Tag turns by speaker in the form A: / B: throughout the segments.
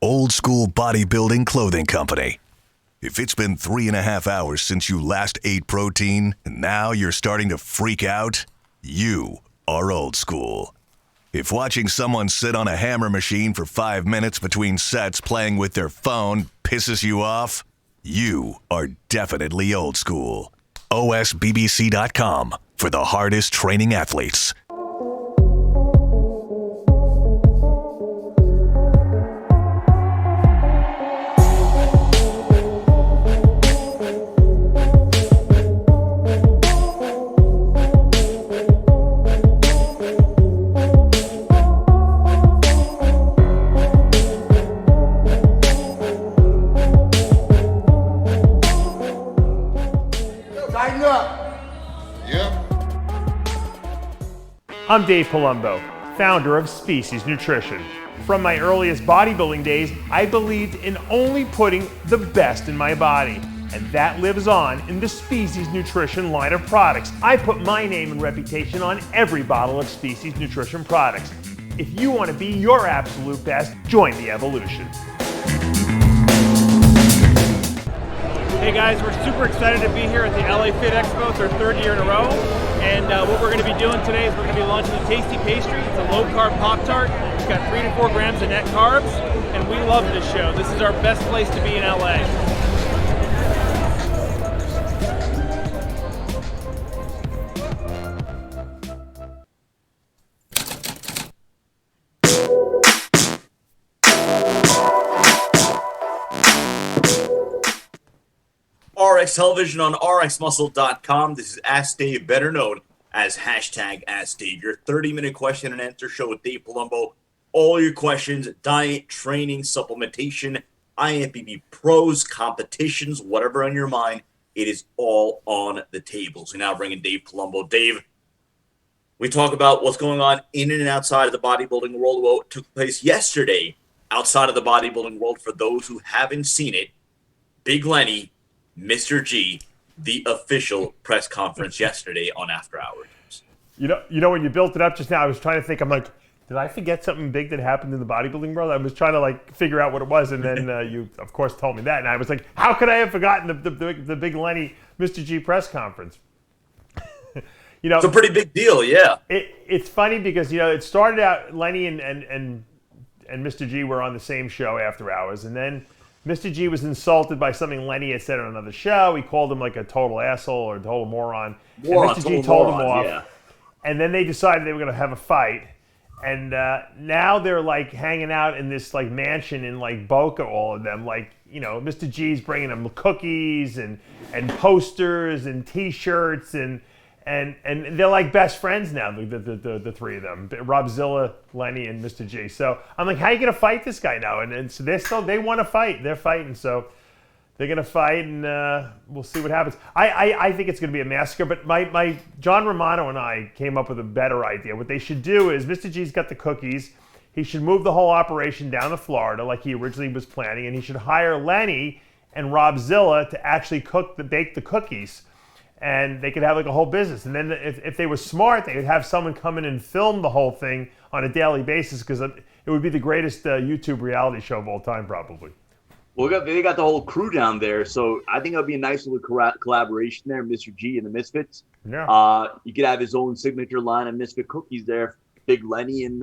A: Old School Bodybuilding Clothing Company. If it's been 3.5 hours since you last ate protein and now you're starting to freak out, you are old school. If watching someone sit on a hammer machine for 5 minutes between sets playing with their phone pisses you off, you are definitely old school. OSBBC.com for the hardest training athletes.
B: I'm Dave Palumbo, founder of Species Nutrition. From my earliest bodybuilding days, I believed in only putting the best in my body, and that lives on in the Species Nutrition line of products. I put my name and reputation on every bottle of Species Nutrition products. If you want to be your absolute best, join the evolution. Hey guys, we're super excited to be here at the LA Fit Expo. It's our third year in a row. And what we're going to be doing today is we're going to be launching a tasty pastry. It's a low-carb Pop-Tart. It's got 3 to 4 grams of net carbs. And we love this show. This is our best place to be in LA.
C: RX Television on RxMuscle.com. This is Ask Dave, better known as hashtag Ask Dave, your 30-minute question and answer show with Dave Palumbo. All your questions, diet, training, supplementation, IFBB pros, competitions, whatever on your mind, it is all on the table. So now bringing Dave Palumbo. Dave, we talk about what's going on in and outside of the bodybuilding world. What took place yesterday outside of the bodybuilding world, for those who haven't seen it, Big Lenny, Mr. G, the official press conference yesterday on After Hours.
B: You know, when you built it up just now, I was trying to think, I'm like, did I forget something big that happened in the bodybuilding world? I was trying to figure out what it was, and then you, of course, told me that, and I was like, how could I have forgotten the Big Lenny, Mr. G press conference?
C: It's a pretty big deal, yeah.
B: It's funny because, it started out, Lenny and Mr. G were on the same show, After Hours, and then Mr. G was insulted by something Lenny had said on another show. He called him like a total asshole or a total moron. And Mr. G told him off. Yeah. And then they decided they were going to have a fight. And now they're hanging out in this mansion in Boca, all of them. Mr. G's bringing them cookies and posters and T-shirts and they're like best friends now, the three of them, Robzilla, Lenny, and Mr. G. So I'm like, how are you going to fight this guy now? And so they want to fight. They're fighting, so they're going to fight, and we'll see what happens. I think it's going to be a massacre, but my John Romano and I came up with a better idea. What they should do is, Mr. G's got the cookies. He should move the whole operation down to Florida like he originally was planning, and he should hire Lenny and Robzilla to actually bake the cookies. And they could have a whole business. And then if they were smart, they would have someone come in and film the whole thing on a daily basis, because it would be the greatest YouTube reality show of all time, probably.
D: Well, they got the whole crew down there, so I think it'll be a nice little collaboration there, Mr. G and the Misfits.
B: Yeah.
D: You could have his own signature line of Misfit cookies there, Big Lenny. And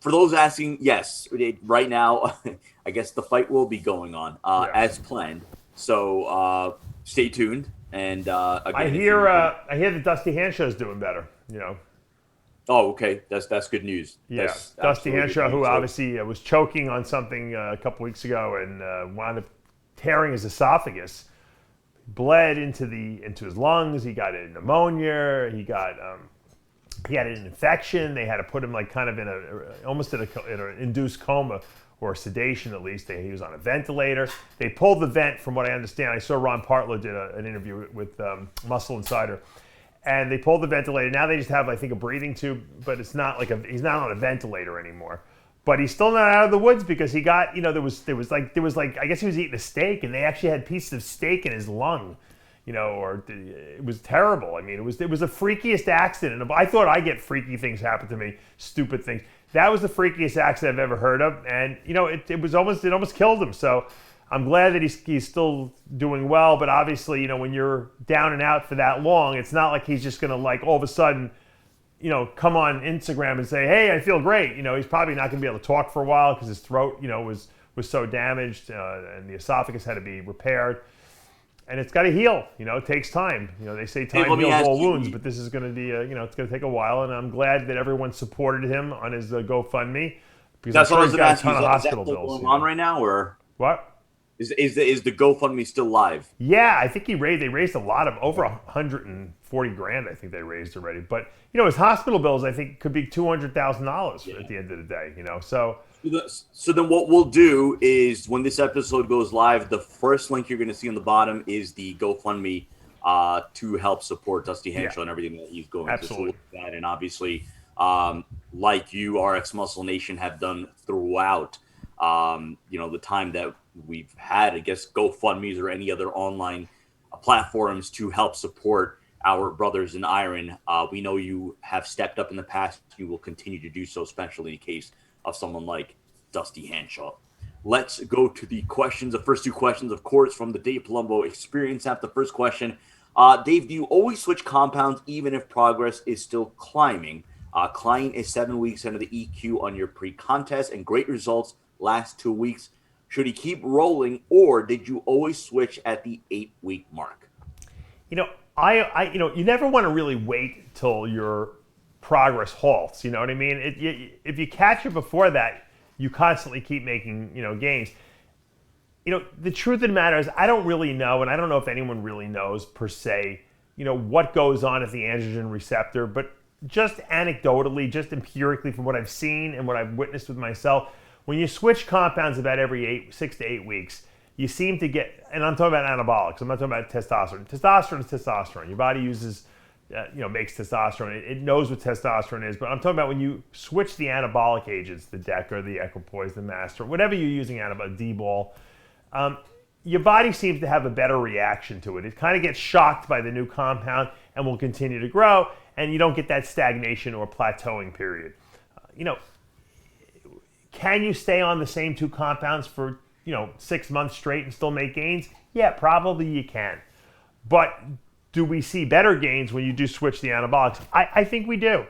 D: for those asking, yes, right now, I guess the fight will be going on as planned. So stay tuned. And again,
B: I hear the Dusty Hand Show's doing better.
D: Oh, okay. That's good news.
B: Yeah, Dusty Hand Show, who obviously was choking on something a couple weeks ago and wound up tearing his esophagus, bled into his lungs. He got a pneumonia. He had an infection. They had to put him almost in an induced coma, or sedation at least. He was on a ventilator. They pulled the vent, from what I understand. I saw Ron Partlow did an interview with Muscle Insider, and they pulled the ventilator. Now they just have, I think, a breathing tube, but it's not he's not on a ventilator anymore. But he's still not out of the woods, because he got, there was I guess he was eating a steak, and they actually had pieces of steak in his lung. It was terrible. I mean, it was the freakiest accident. I thought I get freaky things happen to me, stupid things. that was the freakiest accident I've ever heard of, and it almost killed him. So I'm glad that he's still doing well, but obviously, when you're down and out for that long, it's not like he's just gonna like all of a sudden, come on Instagram and say, hey, I feel great. He's probably not gonna be able to talk for a while because his throat, was so damaged, and the esophagus had to be repaired. And it's got to heal. It takes time. They say time heals all wounds, but this is going to be, it's going to take a while. And I'm glad that everyone supported him on his GoFundMe because
D: that's
B: I'm sure he's got a ton of
D: hospital
B: bills.
D: Going on right now, or
B: what?
D: Is the GoFundMe still live?
B: Yeah, I think they raised a lot of over $140,000. I think they raised already. But his hospital bills, I think, could be $200,000 at the end of the day.
D: So then what we'll do is when this episode goes live, the first link you're going to see on the bottom is the GoFundMe to help support Dusty Henshaw and everything that he's going
B: Absolutely.
D: through. And obviously, like you, RxMuscle Nation have done throughout, the time that we've had, I guess, GoFundMes or any other online platforms to help support our brothers in iron. We know you have stepped up in the past. You will continue to do so, especially in the case of someone like Dusty Henshaw. Let's go to the questions. The first two questions, of course, from the Dave Palumbo Experience app. The first question, Dave, do you always switch compounds even if progress is still climbing? Klein is 7 weeks into the EQ on your pre-contest and great results last 2 weeks. Should he keep rolling, or did you always switch at the 8-week mark?
B: You never want to really wait till your progress halts. You know what I mean? If you catch it before that, you constantly keep making gains. The truth of the matter is I don't really know, and I don't know if anyone really knows per se, what goes on at the androgen receptor. But just anecdotally, just empirically, from what I've seen and what I've witnessed with myself, when you switch compounds about every 6 to 8 weeks, you seem to get, and I'm talking about anabolics, I'm not talking about testosterone. Testosterone is testosterone. Your body uses, makes testosterone. It knows what testosterone is, but I'm talking about when you switch the anabolic agents, the DECA, the Equipoise, the Master, whatever you're using, D-ball, your body seems to have a better reaction to it. It kind of gets shocked by the new compound and will continue to grow, and you don't get that stagnation or plateauing period. Can you stay on the same two compounds for 6 months straight and still make gains? Yeah, probably you can. But do we see better gains when you do switch the anabolics? I think we do.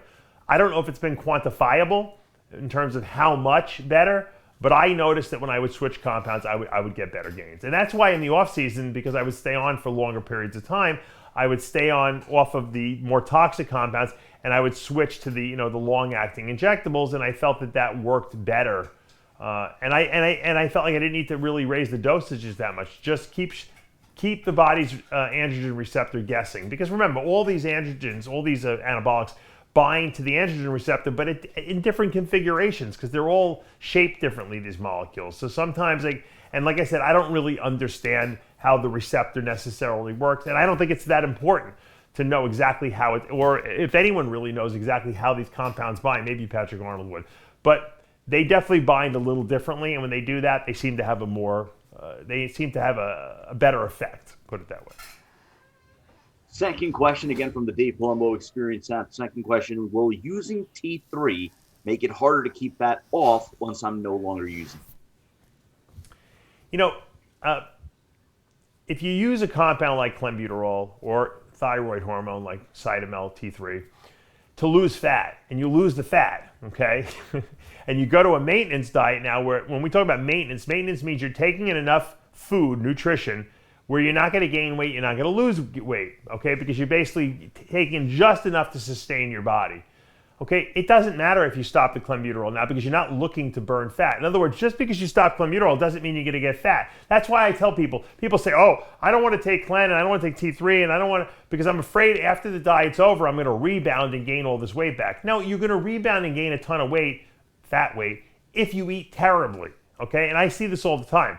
B: I don't know if it's been quantifiable in terms of how much better, but I noticed that when I would switch compounds, I would get better gains. And that's why in the off season, because I would stay on for longer periods of time, I would stay on off of the more toxic compounds, and I would switch to the the long-acting injectables, and I felt that worked better. And I felt like I didn't need to really raise the dosages that much. Just keep the body's androgen receptor guessing, because remember, all these androgens, all these anabolics bind to the androgen receptor, but in different configurations, because they're all shaped differently, these molecules. So sometimes, like I said, I don't really understand how the receptor necessarily works, and I don't think it's that important to know exactly how it, or if anyone really knows exactly how these compounds bind. Maybe Patrick Arnold would, but they definitely bind a little differently, and when they do that, they seem to have a better effect, put it that way.
D: Second question, again from the Dave Palumbo Experience app. Second question, will using T3 make it harder to keep that off once I'm no longer using it?
B: If you use a compound like clenbuterol or thyroid hormone like Cytomel T3 to lose fat, and you lose the fat, okay? And you go to a maintenance diet now, where when we talk about maintenance means you're taking in enough food, nutrition, where you're not going to gain weight, you're not going to lose weight, okay? Because you're basically taking just enough to sustain your body, okay? It doesn't matter if you stop the clenbuterol now, because you're not looking to burn fat. In other words, just because you stop clenbuterol doesn't mean you're going to get fat. That's why I tell people say, oh, I don't want to take clen, and I don't want to take T3, and I don't want to, because I'm afraid after the diet's over, I'm going to rebound and gain all this weight back. No, you're going to rebound and gain a ton of weight, fat weight, if you eat terribly, okay? And I see this all the time.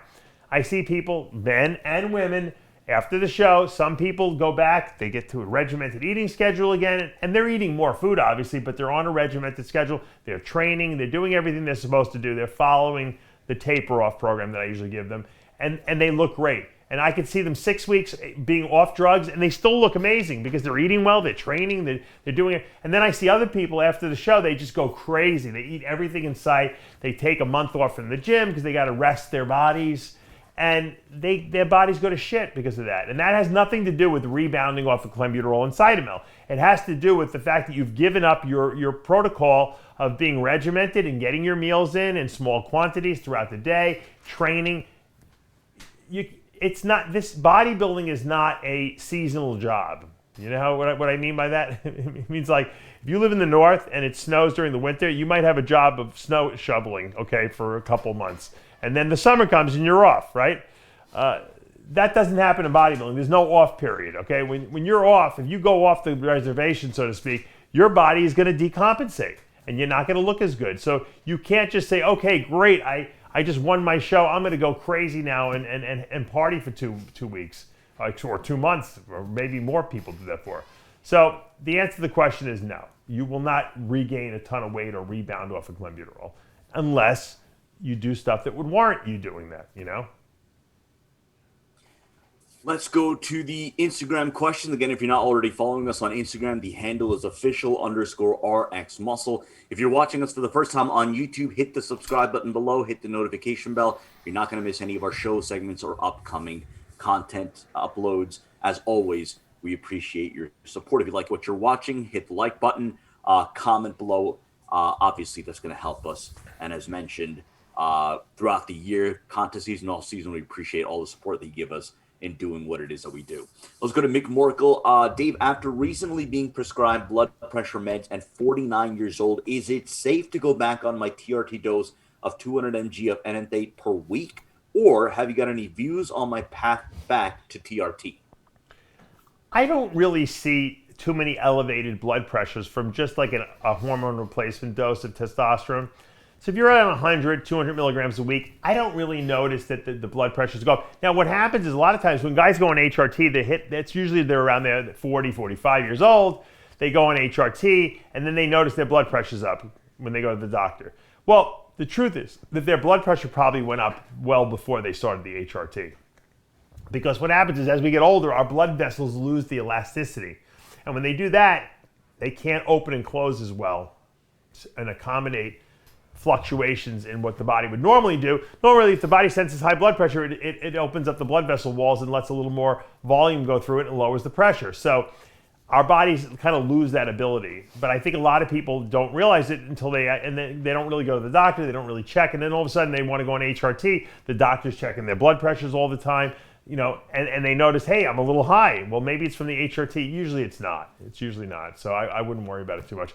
B: I see people, men and women, after the show, some people go back, they get to a regimented eating schedule again, and they're eating more food, obviously, but they're on a regimented schedule. They're training, they're doing everything they're supposed to do. They're following the taper-off program that I usually give them, and they look great. And I could see them 6 weeks being off drugs, and they still look amazing because they're eating well, they're training, they're doing it. And then I see other people after the show, they just go crazy. They eat everything in sight. They take a month off from the gym because they got to rest their bodies. And their bodies go to shit because of that. And that has nothing to do with rebounding off of clenbuterol and Cytomel. It has to do with the fact that you've given up your protocol of being regimented and getting your meals in small quantities throughout the day, training. It's not, this bodybuilding is not a seasonal job. You know what I mean by that? It means like, if you live in the north and it snows during the winter, you might have a job of snow shoveling, okay, for a couple months. And then the summer comes and you're off, right? That doesn't happen in bodybuilding. There's no off period, okay? When you're off, if you go off the reservation, so to speak, your body is going to decompensate and you're not going to look as good. So you can't just say, okay, great, I just won my show. I'm going to go crazy now and party for two weeks or 2 months, or maybe more people do that for. So the answer to the question is no. You will not regain a ton of weight or rebound off of clenbuterol unless you do stuff that would warrant you doing that, you know?
D: Let's go to the Instagram question. Again, if you're not already following us on Instagram, the handle is official_RxMuscle. If you're watching us for the first time on YouTube, hit the subscribe button below, hit the notification bell. You're not going to miss any of our show segments or upcoming content uploads. As always, we appreciate your support. If you like what you're watching, hit the like button, comment below. Obviously, that's going to help us. And as mentioned, throughout the year, contest season, all season, we appreciate all the support that you give us in doing what it is that we do. Let's go to Mick Morkel. Dave, after recently being prescribed blood pressure meds and 49 years old, is it safe to go back on my TRT dose of 200 mg of Enanthate per week? Or have you got any views on my path back to TRT?
B: I don't really see too many elevated blood pressures from just like a hormone replacement dose of testosterone. So if you're at 100, 200 milligrams a week, I don't really notice that the blood pressures go up. Now, what happens is a lot of times when guys go on HRT, that's usually they're around there 40, 45 years old. They go on HRT, and then they notice their blood pressure's up when they go to the doctor. Well, the truth is that their blood pressure probably went up well before they started the HRT. Because what happens is as we get older, our blood vessels lose the elasticity. And when they do that, they can't open and close as well and accommodate fluctuations in what the body would normally do. Normally, if the body senses high blood pressure, it opens up the blood vessel walls and lets a little more volume go through it and lowers the pressure. So our bodies kind of lose that ability. But I think a lot of people don't realize it until they don't really go to the doctor, they don't really check, and then all of a sudden they want to go on HRT. The doctor's checking their blood pressures all the time, you know, and they notice, hey, I'm a little high. Well, maybe it's from the HRT. Usually it's not. It's usually not. So I wouldn't worry about it too much.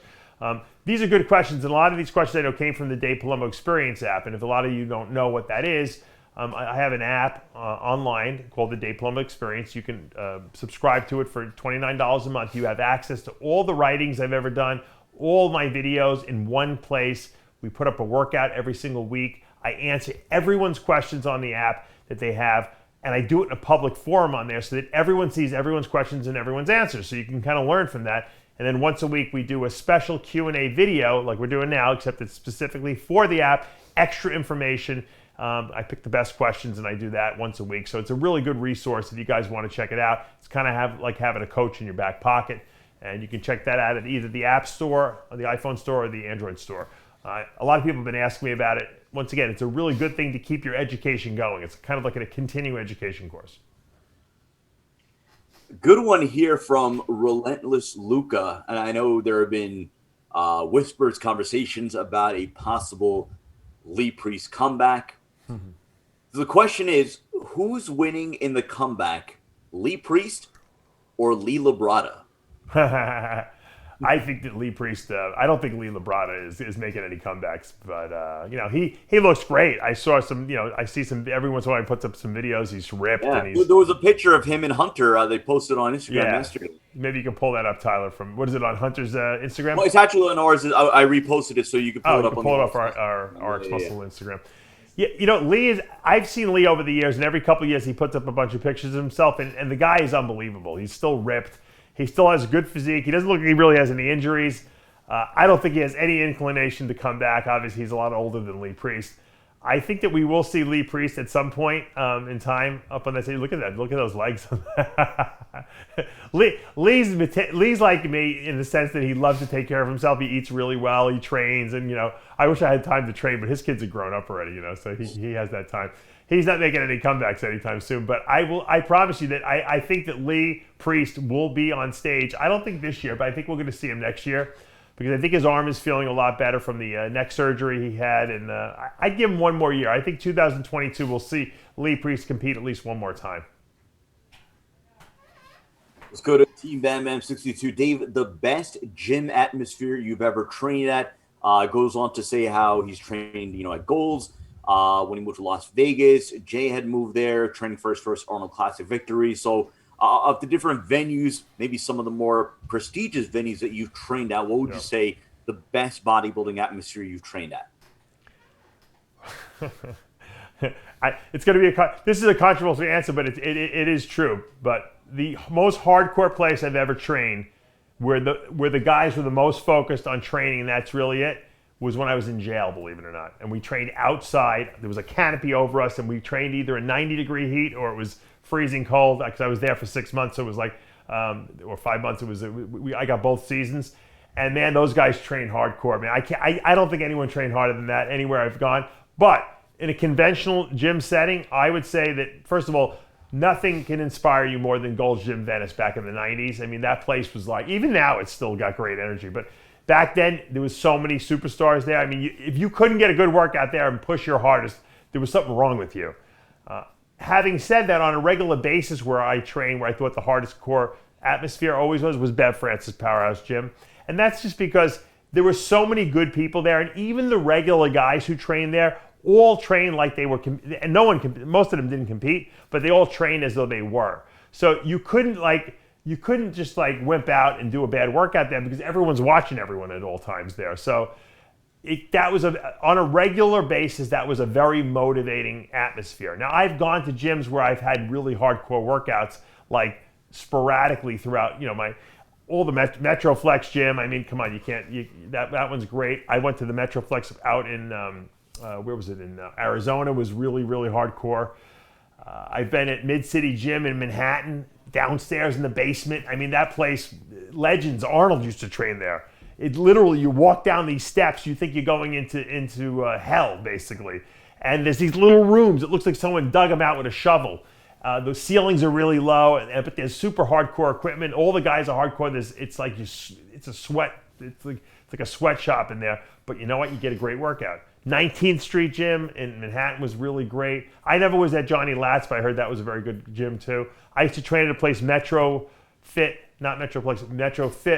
B: These are good questions, and a lot of these questions I know came from the Dave Palumbo Experience app. And if a lot of you don't know what that is, I have an app online called the Dave Palumbo Experience. You can subscribe to it for $29 a month. You have access to all the writings I've ever done, all my videos in one place. We put up a workout every single week. I answer everyone's questions on the app that they have, and I do it in a public forum on there so that everyone sees everyone's questions and everyone's answers. So you can kind of learn from that. And then once a week, we do a special Q&A video like we're doing now, except it's specifically for the app, extra information. I pick the best questions and I do that once a week. So it's a really good resource if you guys want to check it out. It's kind of like having a coach in your back pocket. And you can check that out at either the App Store, or the iPhone Store, or the Android Store. A lot of people have been asking me about it. Once again, it's a really good thing to keep your education going. It's kind of like a continuing education course.
D: Good one here from Relentless Luca. And I know there have been whispers, conversations about a possible Lee Priest comeback. Mm-hmm. The question is, who's winning in the comeback, Lee Priest or Lee Labrada?
B: I think that Lee Priest, I don't think Lee Labrada is making any comebacks, but you know, he looks great. I saw some, you know, I see some, every once in a while he puts up some videos, he's ripped.
D: Yeah.
B: And
D: there was a picture of him and Hunter, they posted on Instagram yesterday.
B: Maybe you can pull that up, Tyler, from, what is it, on Hunter's Instagram?
D: Well, it's actually on ours. I reposted it so you can pull it up.
B: Pull it up our RxMuscle Instagram. Yeah, you know, I've seen Lee over the years, and every couple of years he puts up a bunch of pictures of himself, and the guy is unbelievable. He's still ripped. He still has a good physique. He doesn't look like he really has any injuries. I don't think he has any inclination to come back. Obviously, he's a lot older than Lee Priest. I think that we will see Lee Priest at some point in time up on that stage. Look at that. Look at those legs. Lee's like me in the sense that he loves to take care of himself. He eats really well. He trains. And, I wish I had time to train, but his kids are grown up already, so he has that time. He's not making any comebacks anytime soon. But I promise you that I think that Lee Priest will be on stage. I don't think this year, but I think we're going to see him next year. Because I think his arm is feeling a lot better from the neck surgery he had. And I'd give him one more year. I think 2022 we'll see Lee Priest compete at least one more time.
D: Let's go to Team Bam Bam 62. Dave, the best gym atmosphere you've ever trained at. Goes on to say how he's trained, at Gold's. When he moved to Las Vegas, Jay had moved there, training for his first Arnold Classic victory. So of the different venues, maybe some of the more prestigious venues that you've trained at, what would you say the best bodybuilding atmosphere you've trained at?
B: It's going to be this is a controversial answer, but it is true. But the most hardcore place I've ever trained, where the guys were the most focused on training, and that's really it, was when I was in jail, believe it or not. And we trained outside. There was a canopy over us, and we trained either in 90-degree heat or it was freezing cold, because I was there for 6 months, so it was like, or 5 months. It was I got both seasons, and man, those guys trained hardcore. Man, I don't think anyone trained harder than that anywhere I've gone. But in a conventional gym setting, I would say that first of all, nothing can inspire you more than Gold's Gym Venice back in the '90s. I mean, that place was like, even now it's still got great energy, but back then there was so many superstars there. I mean, if you couldn't get a good workout there and push your hardest, there was something wrong with you. Having said that, on a regular basis where I train, where I thought the hardest core atmosphere always was Bev Francis Powerhouse Gym. And that's just because there were so many good people there, and even the regular guys who trained there all trained like they were, and most of them didn't compete, but they all trained as though they were. So you couldn't just wimp out and do a bad workout there, because everyone's watching everyone at all times there. So on a regular basis, that was a very motivating atmosphere. Now, I've gone to gyms where I've had really hardcore workouts, like sporadically throughout, all the Metroflex gym. I mean, come on, that one's great. I went to the Metroflex out in, where was it? In Arizona, was really, really hardcore. I've been at Mid-City Gym in Manhattan, downstairs in the basement. I mean, that place, legends. Arnold used to train there. It literally, you walk down these steps, you think you're going into hell, basically. And there's these little rooms. It looks like someone dug them out with a shovel. The ceilings are really low, but there's super hardcore equipment. All the guys are hardcore. It's like it's a sweat. It's like a sweatshop in there. But you know what? You get a great workout. 19th Street Gym in Manhattan was really great. I never was at Johnny Latz, but I heard that was a very good gym too. I used to train at a place, Metro Fit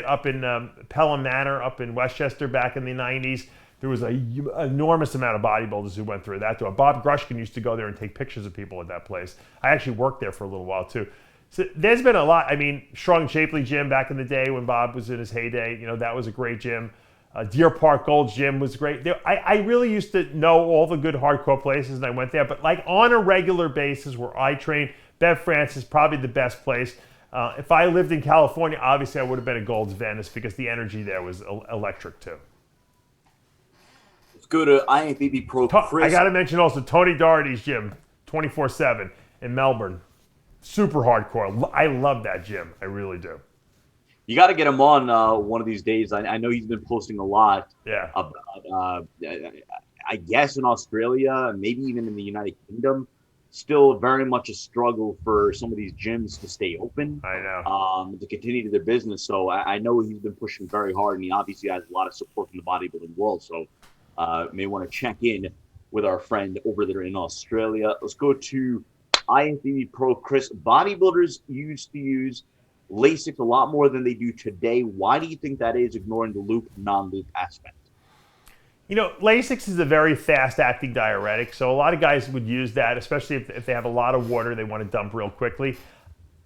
B: up in Pelham Manor up in Westchester back in the 90s. There was an enormous amount of bodybuilders who went through that too. Bob Grushkin used to go there and take pictures of people at that place. I actually worked there for a little while too. So there's been a lot. I mean, Strong Shapely Gym back in the day when Bob was in his heyday, that was a great gym. Deer Park Gold's Gym was great. I really used to know all the good hardcore places, and I went there. But like on a regular basis where I trained, Bev Francis probably the best place. If I lived in California, obviously I would have been at Gold's Venice, because the energy there was electric too.
D: Let's go to IFBB Pro Chris.
B: I got to mention also Tony Doherty's gym, 24/7 in Melbourne. Super hardcore. I love that gym. I really do.
D: You got to get him on one of these days. I know he's been posting a lot about, I guess, in Australia, maybe even in the United Kingdom. Still very much a struggle for some of these gyms to stay open.
B: I know.
D: To continue to their business. So I know he's been pushing very hard, and he obviously has a lot of support from the bodybuilding world. So may want to check in with our friend over there in Australia. Let's go to IFBB Pro Chris. Bodybuilders used to use lasix a lot more than they do today. Why do you think that is, ignoring the loop, non-loop aspect?
B: Lasix is a very fast-acting diuretic, so a lot of guys would use that, especially if they have a lot of water they want to dump real quickly.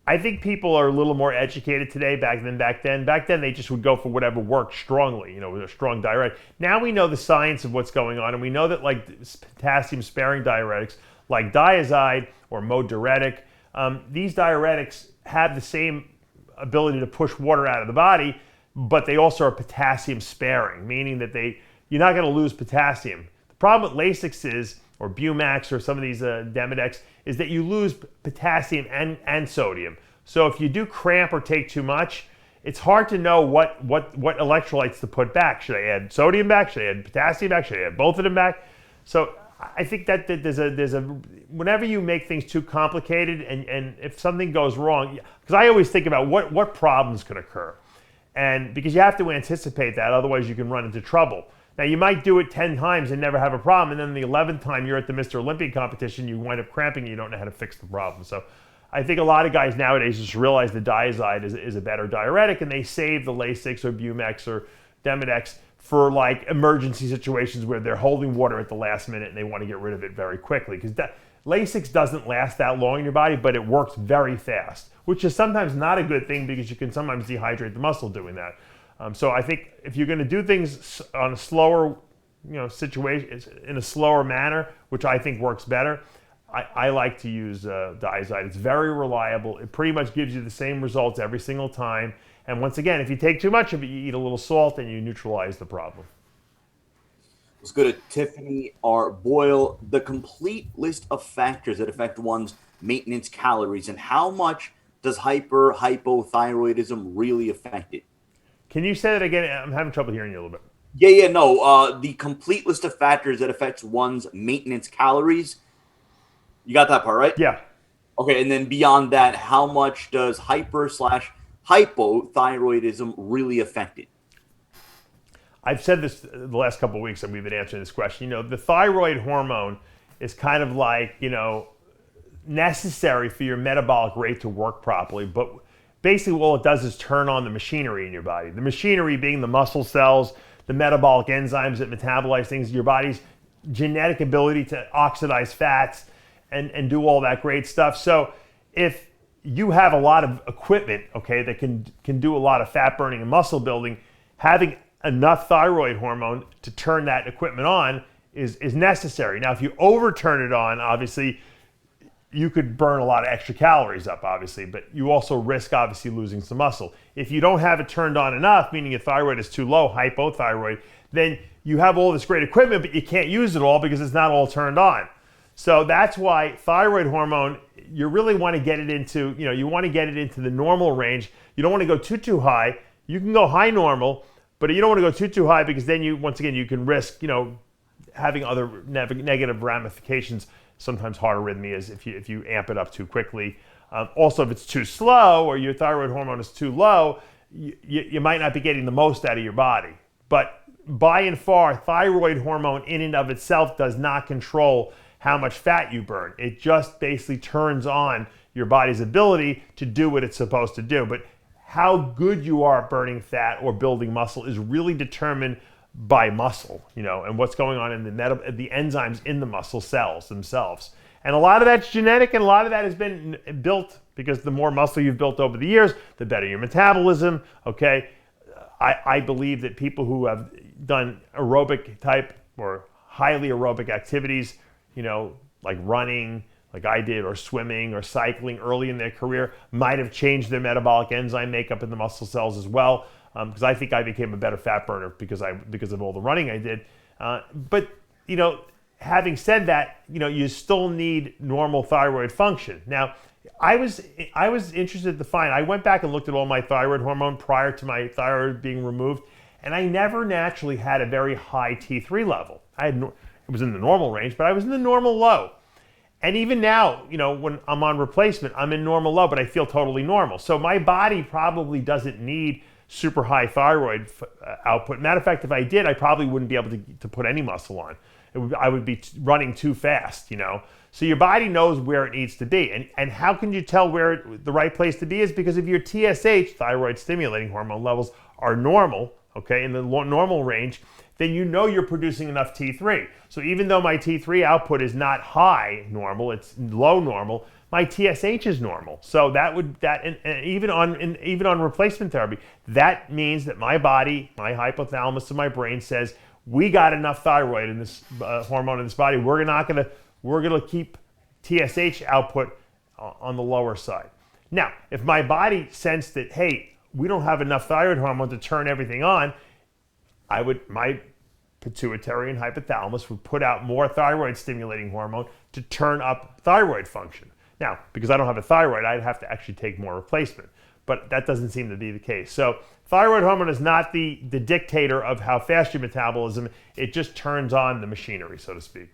B: I think people are a little more educated today than back then. Back then, they just would go for whatever worked strongly, with a strong diuretic. Now we know the science of what's going on, and we know that like potassium-sparing diuretics, like Diazide or Modiuretic, these diuretics have the same ability to push water out of the body, but they also are potassium sparing, meaning that you're not going to lose potassium. The problem with lasix is or Bumax or some of these Demodex, is that you lose potassium and sodium. So if you do cramp or take too much, it's hard to know what electrolytes to put back. Should I add sodium back? Should I add potassium back? Should I add both of them back? So I think that there's a whenever you make things too complicated, and if something goes wrong, because I always think about what problems could occur, and because you have to anticipate that, otherwise you can run into trouble. Now you might do it 10 times and never have a problem, and then the 11th time you're at the Mr. Olympia competition, you wind up cramping and you don't know how to fix the problem. So I think a lot of guys nowadays just realize the diazide is a better diuretic, and they save the lasix or Bumex or Demodex for like emergency situations where they're holding water at the last minute and they want to get rid of it very quickly. Because lasix doesn't last that long in your body, but it works very fast, which is sometimes not a good thing because you can sometimes dehydrate the muscle doing that. So I think if you're going to do things on a slower, situation, in a slower manner, which I think works better, I like to use diazide. It's very reliable. It pretty much gives you the same results every single time. And once again, if you take too much of it, you eat a little salt and you neutralize the problem.
D: Let's go to Tiffany R. Boyle. The complete list of factors that affect one's maintenance calories, and how much does hypothyroidism really affect it?
B: Can you say that again? I'm having trouble hearing you a little bit.
D: The complete list of factors that affects one's maintenance calories. You got that part, right?
B: Yeah.
D: Okay, and then beyond that, how much does hypothyroidism really affect it?
B: I've said this the last couple of weeks, and we've been answering this question. The thyroid hormone is kind of like, necessary for your metabolic rate to work properly, but basically all it does is turn on the machinery in your body. The machinery being the muscle cells, the metabolic enzymes that metabolize things, your body's genetic ability to oxidize fats and do all that great stuff. So if you have a lot of equipment, okay, that can do a lot of fat burning and muscle building, having enough thyroid hormone to turn that equipment on is necessary. Now, if you overturn it on, obviously, you could burn a lot of extra calories up, obviously, but you also risk, obviously, losing some muscle. If you don't have it turned on enough, meaning your thyroid is too low, hypothyroid, then you have all this great equipment, but you can't use it all because it's not all turned on. So that's why thyroid hormone, you really want to get it into, you want to get it into the normal range. You don't want to go too high. You can go high normal, but you don't want to go too high because then you can risk, having other negative ramifications. Sometimes heart arrhythmias if you amp it up too quickly. Also, if it's too slow or your thyroid hormone is too low, you might not be getting the most out of your body. But by and far, thyroid hormone in and of itself does not control how much fat you burn. It just basically turns on your body's ability to do what it's supposed to do. But how good you are at burning fat or building muscle is really determined by muscle, and what's going on in the enzymes in the muscle cells themselves. And a lot of that's genetic, and a lot of that has been built because the more muscle you've built over the years, the better your metabolism, okay? I believe that people who have done aerobic type or highly aerobic activities, like running, like I did, or swimming or cycling early in their career, might have changed their metabolic enzyme makeup in the muscle cells as well. Because I think I became a better fat burner because of all the running I did. But having said that, you still need normal thyroid function. Now, I was interested to find. I went back and looked at all my thyroid hormone prior to my thyroid being removed, and I never naturally had a very high T3 level. It was in the normal range, but I was in the normal low. And even now, when I'm on replacement, I'm in normal low, but I feel totally normal. So my body probably doesn't need super high thyroid output. Matter of fact, if I did, I probably wouldn't be able to put any muscle on. I would be running too fast, So your body knows where it needs to be. And how can you tell where the right place to be is because if your TSH, thyroid stimulating hormone levels, are normal, okay, in the normal range, then you're producing enough T3. So even though my T3 output is not high normal, it's low normal, my TSH is normal. So even on replacement therapy, that means that my body, my hypothalamus and my brain says, we got enough thyroid in this hormone in this body. We're gonna keep TSH output on the lower side. Now, if my body sensed that, hey, we don't have enough thyroid hormone to turn everything on, my pituitary and hypothalamus would put out more thyroid stimulating hormone to turn up thyroid function. Now, because I don't have a thyroid, I'd have to actually take more replacement, but that doesn't seem to be the case. So thyroid hormone is not the dictator of how fast your metabolism, it just turns on the machinery, so to speak.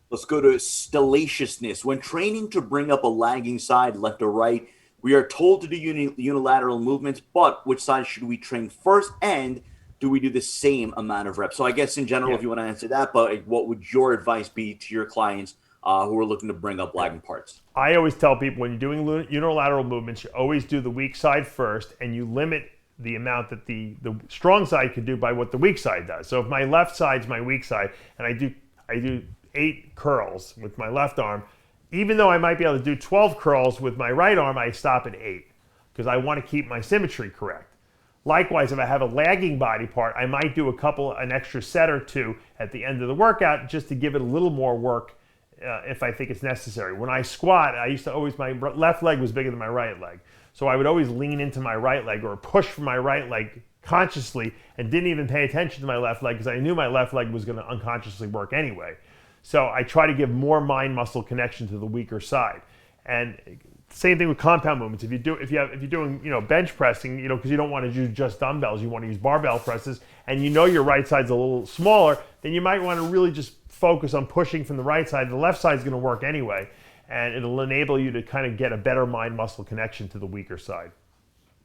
D: Let's go to stellaciousness. When training to bring up a lagging side, left or right, we are told to do unilateral movements, but which side should we train first, and do we do the same amount of reps? So I guess in general, if you want to answer that, but what would your advice be to your clients who are looking to bring up lagging parts?
B: I always tell people when you're doing unilateral movements, you always do the weak side first, and you limit the amount that the strong side can do by what the weak side does. So if my left side's my weak side, and I do 8 curls with my left arm, even though I might be able to do 12 curls with my right arm, I stop at 8 because I want to keep my symmetry correct. Likewise, if I have a lagging body part, I might do an extra set or 2 at the end of the workout just to give it a little more work if I think it's necessary. When I squat, I used to always, my left leg was bigger than my right leg. So I would always lean into my right leg or push from my right leg consciously and didn't even pay attention to my left leg because I knew my left leg was going to unconsciously work anyway. So I try to give more mind-muscle connection to the weaker side. And same thing with compound movements. If you're doing bench pressing, because you don't want to use just dumbbells, you want to use barbell presses, and your right side's a little smaller, then you might want to really just focus on pushing from the right side. The left side's going to work anyway, and it'll enable you to kind of get a better mind-muscle connection to the weaker side.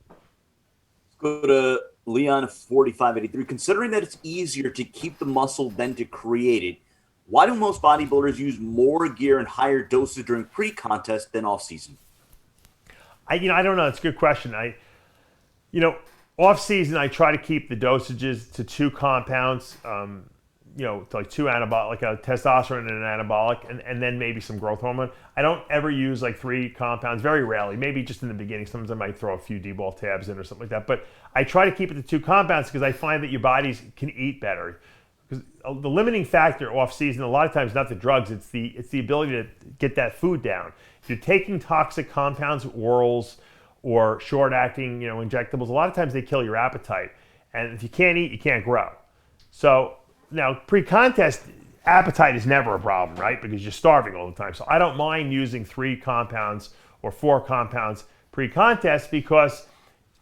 D: Let's go to Leon 4583. Considering that it's easier to keep the muscle than to create it, why do most bodybuilders use more gear and higher doses during pre-contest than off-season?
B: I don't know. It's a good question. Off-season, I try to keep the dosages to 2 compounds, to like 2 anabolic, like a testosterone and an anabolic, and then maybe some growth hormone. I don't ever use like 3 compounds, very rarely, maybe just in the beginning. Sometimes I might throw a few D-ball tabs in or something like that. But I try to keep it to 2 compounds because I find that your bodies can eat better. Because the limiting factor off season, a lot of times, not the drugs, it's the ability to get that food down. If you're taking toxic compounds, orals, or short-acting, injectables, a lot of times they kill your appetite. And if you can't eat, you can't grow. So now, pre-contest, appetite is never a problem, right? Because you're starving all the time. So I don't mind using 3 compounds or 4 compounds pre-contest because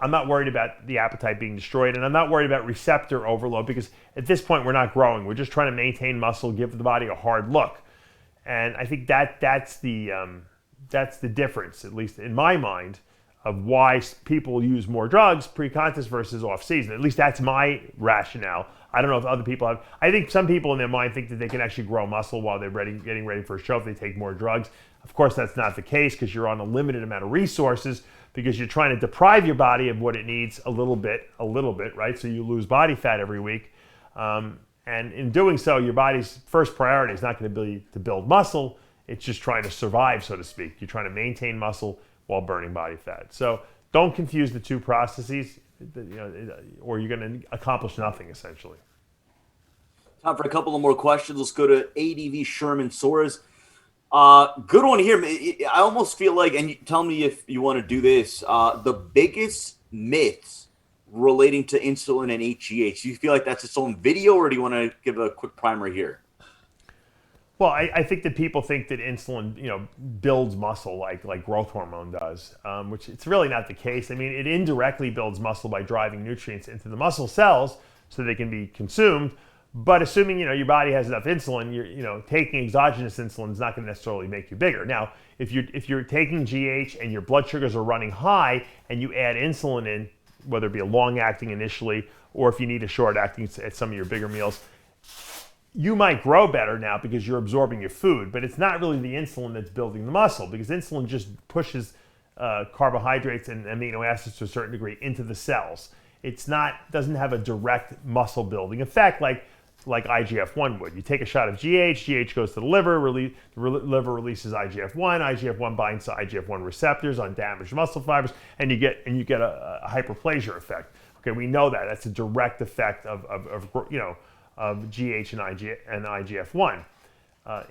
B: I'm not worried about the appetite being destroyed, and I'm not worried about receptor overload because at this point we're not growing. We're just trying to maintain muscle, give the body a hard look, and I think that's the difference, at least in my mind, of why people use more drugs pre-contest versus off-season. At least that's my rationale. I don't know if other people have. I think some people in their mind think that they can actually grow muscle while they're getting ready for a show if they take more drugs. Of course, that's not the case because you're on a limited amount of resources, because you're trying to deprive your body of what it needs a little bit, right? So you lose body fat every week. And in doing so, your body's first priority is not going to be to build muscle. It's just trying to survive, so to speak. You're trying to maintain muscle while burning body fat. So don't confuse the 2 processes, or you're going to accomplish nothing, essentially.
D: Time for a couple of more questions. Let's go to ADV Sherman Soares. Good one here. I almost feel like, and tell me if you want to do this, the biggest myths relating to insulin and HGH. Do you feel like that's its own video, or do you want to give a quick primer here?
B: Well, I think that people think that insulin, builds muscle like growth hormone does, which it's really not the case. I mean, it indirectly builds muscle by driving nutrients into the muscle cells so they can be consumed. But assuming your body has enough insulin, taking exogenous insulin is not going to necessarily make you bigger. Now, if you're taking GH and your blood sugars are running high, and you add insulin in, whether it be a long-acting initially, or if you need a short-acting at some of your bigger meals, you might grow better now because you're absorbing your food. But it's not really the insulin that's building the muscle, because insulin just pushes carbohydrates and amino acids to a certain degree into the cells. Doesn't have a direct muscle building effect like IGF-1 would. You take a shot of GH goes to the liver, the liver releases IGF-1, IGF-1 binds to IGF-1 receptors on damaged muscle fibers, and you get a hyperplasia effect. Okay, we know that. That's a direct effect of GH and IGF-1.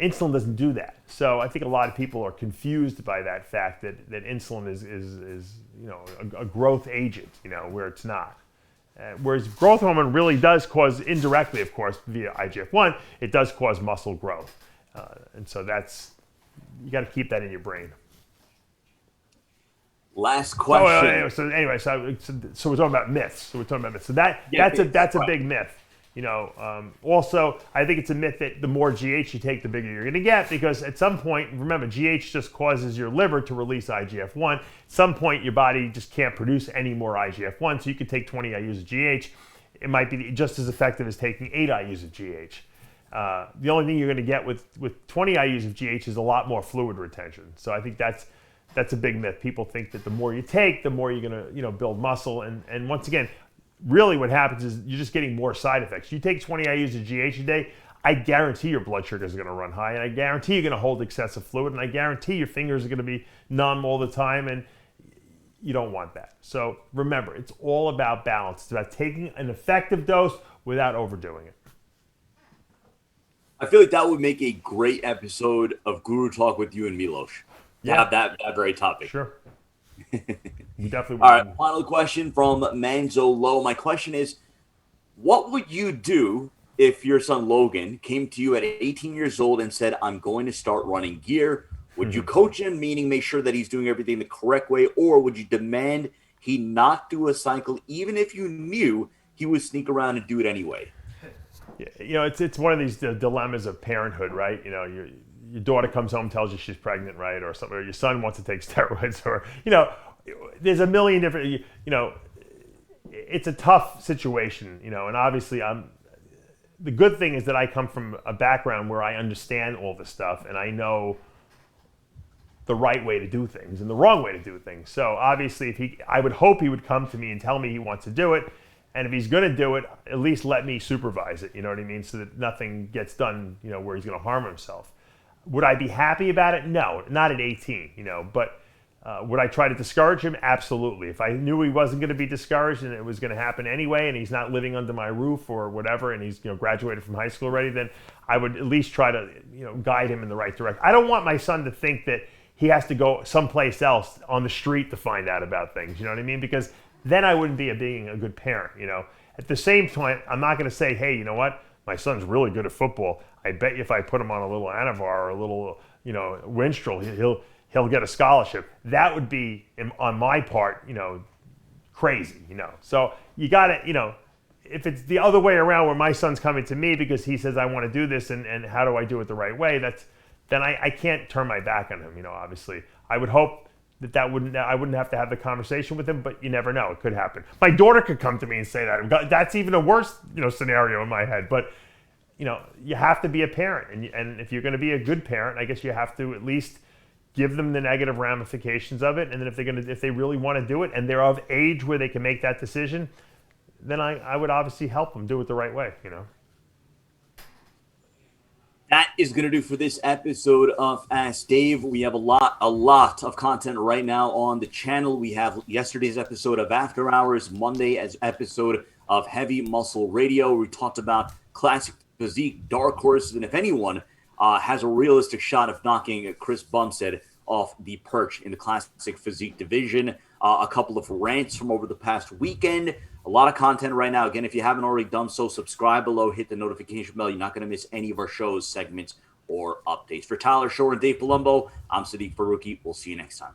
B: Insulin doesn't do that. So I think a lot of people are confused by that fact that insulin is a growth agent, where it's not. Whereas growth hormone really does cause, indirectly, of course, via IGF-1, it does cause muscle growth. And so you got to keep that in your brain.
D: Last question.
B: So we're talking about myths. So that's a big myth. Also, I think it's a myth that the more GH you take, the bigger you're going to get, because at some point, remember, GH just causes your liver to release IGF-1. At some point, your body just can't produce any more IGF-1, so you could take 20 IUs of GH. It might be just as effective as taking 8 IUs of GH. The only thing you're going to get with 20 IUs of GH is a lot more fluid retention. So I think that's a big myth. People think that the more you take, the more you're going to build muscle. And once again, really what happens is you're just getting more side effects. You take 20 IUs of GH a day, I guarantee your blood sugar is going to run high, and I guarantee you're going to hold excessive fluid, and I guarantee your fingers are going to be numb all the time, and you don't want that. So remember, it's all about balance. It's about taking an effective dose without overdoing it.
D: I feel like that would make a great episode of Guru Talk with you and Milos. Have that very topic.
B: Sure. You definitely
D: All right, final question from Manzo Low. My question is, what would you do if your son Logan came to you at 18 years old and said, I'm going to start running gear? Would you coach him, meaning make sure that he's doing everything the correct way, or would you demand he not do a cycle even if you knew he would sneak around and do it anyway?
B: It's one of these dilemmas of parenthood, right? Your daughter comes home, tells you she's pregnant, right, or something, or your son wants to take steroids, or there's a million different. It's a tough situation, and obviously the good thing is that I come from a background where I understand all this stuff and I know the right way to do things and the wrong way to do things. So obviously, I would hope he would come to me and tell me he wants to do it. And if he's going to do it, at least let me supervise it, you know what I mean? So that nothing gets done, where he's going to harm himself. Would I be happy about it? No, not at 18, but would I try to discourage him? Absolutely. If I knew he wasn't going to be discouraged and it was going to happen anyway, and he's not living under my roof or whatever, and he's graduated from high school already, then I would at least try to guide him in the right direction. I don't want my son to think that he has to go someplace else on the street to find out about things, you know what I mean? Because then I wouldn't be being a good parent, At the same time, I'm not going to say, hey, you know what? My son's really good at football. I bet you if I put him on a little Anavar or a little, Winstrol, he'll get a scholarship. That would be, on my part, crazy, So you got to, if it's the other way around where my son's coming to me because he says, I want to do this and how do I do it the right way, then I can't turn my back on him, obviously. I would hope I wouldn't have to have the conversation with him, but you never know. It could happen. My daughter could come to me and say that. That's even a worse, scenario in my head. But, you have to be a parent. And if you're going to be a good parent, I guess you have to at least give them the negative ramifications of it. And then if they really want to do it and they're of age where they can make that decision, then I would obviously help them do it the right way,
D: That is going to do for this episode of Ask Dave. We have a lot of content right now on the channel. We have yesterday's episode of After Hours, Monday's episode of Heavy Muscle Radio. We talked about classic physique, dark horses, and if anyone has a realistic shot of knocking Chris Bumstead off the perch in the classic physique division. A couple of rants from over the past weekend. A lot of content right now. Again, if you haven't already done so, subscribe below, hit the notification bell. You're not going to miss any of our shows, segments, or updates. For Tyler Shore and Dave Palumbo, I'm Sadiq Faruqi. We'll see you next time.